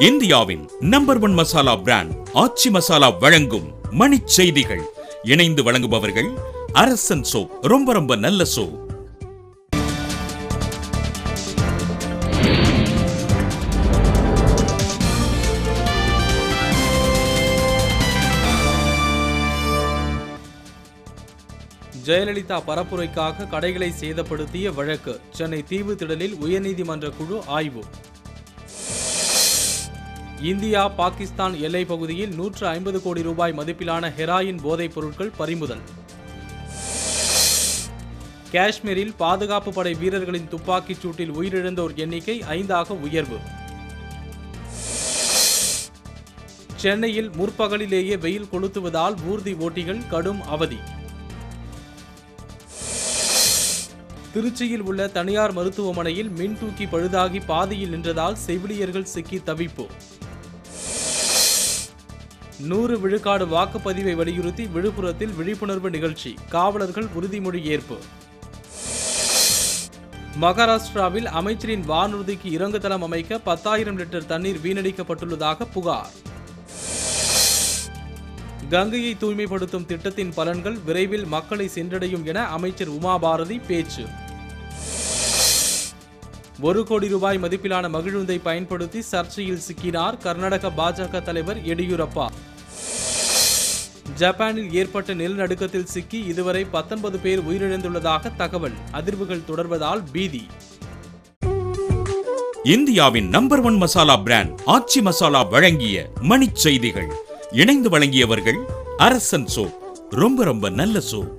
இந்தியாவின் number 1 masala brand ஆச்சி மசாலா வழங்கும் மணிச் செய்திகள். இணைந்து வழங்குபவர்கள் அரசன் சோப். ரொம்ப ரொம்ப நல்ல சோப். ஜெயலலிதா பரப்புரைக்காக கடைகளை சேதப்படுத்திய வழக்கு. சென்னை தீவு திடலில் உயர்நீதிமன்ற குழு ஆய்வு. இந்தியா பாகிஸ்தான் எல்லை பகுதியில் 150 கோடி ரூபாய் மதிப்பிலான ஹெராயின் போதைப் பொருட்கள் பறிமுதல். காஷ்மீரில் பாதுகாப்பு படை வீரர்களின் துப்பாக்கிச் சூட்டில் உயிரிழந்தோர் எண்ணிக்கை 5ஆக உயர்வு. சென்னையில் முற்பகலிலேயே வெயில் கொளுத்துவதால் ஊர்தி ஓட்டிகள் கடும் அவதி. திருச்சியில் உள்ள தனியார் மருத்துவமனையில் மின் தூக்கி பழுதாகி பாதியில் நின்றதால் செவிலியர்கள் சிக்கி தவிப்பு. 100 விழுக்காடு வாக்குப்பதிவை வலியுறுத்தி விழுப்புரத்தில் விழிப்புணர்வு நிகழ்ச்சி. காவலர்கள் உறுதிமொழி ஏற்பு. மகாராஷ்டிராவில் அமைச்சரின் வானூர்திக்கு இறங்குதளம் அமைக்க 10,000 லிட்டர் தண்ணீர் வீணடிக்கப்பட்டுள்ளதாக புகார். கங்கையை தூய்மைப்படுத்தும் திட்டத்தின் பலன்கள் விரைவில் மக்களை சென்றடையும் என அமைச்சர் உமா பாரதி பேச்சு. 1 கோடி ரூபாய் மதிப்பிலான மகிழுந்தை பயன்படுத்தி சர்ச்சையில் சிக்கினார் கர்நாடக பாஜக தலைவர் எடியூரப்பா. ஜப்பானில் ஏற்பட்ட நிலநடுக்கத்தில் சிக்கி இதுவரை 19 பேர் உயிரிழந்துள்ளதாக தகவல். அதிர்வுகள் தொடர்வதால் பீதி. இந்தியாவின் நம்பர் 1 மசாலா பிராண்ட் ஆச்சி மசாலா வழங்கிய மணிச் செய்திகள். இணைந்து வழங்கியவர்கள் அரசன் சோப். ரொம்ப ரொம்ப நல்ல சோப்.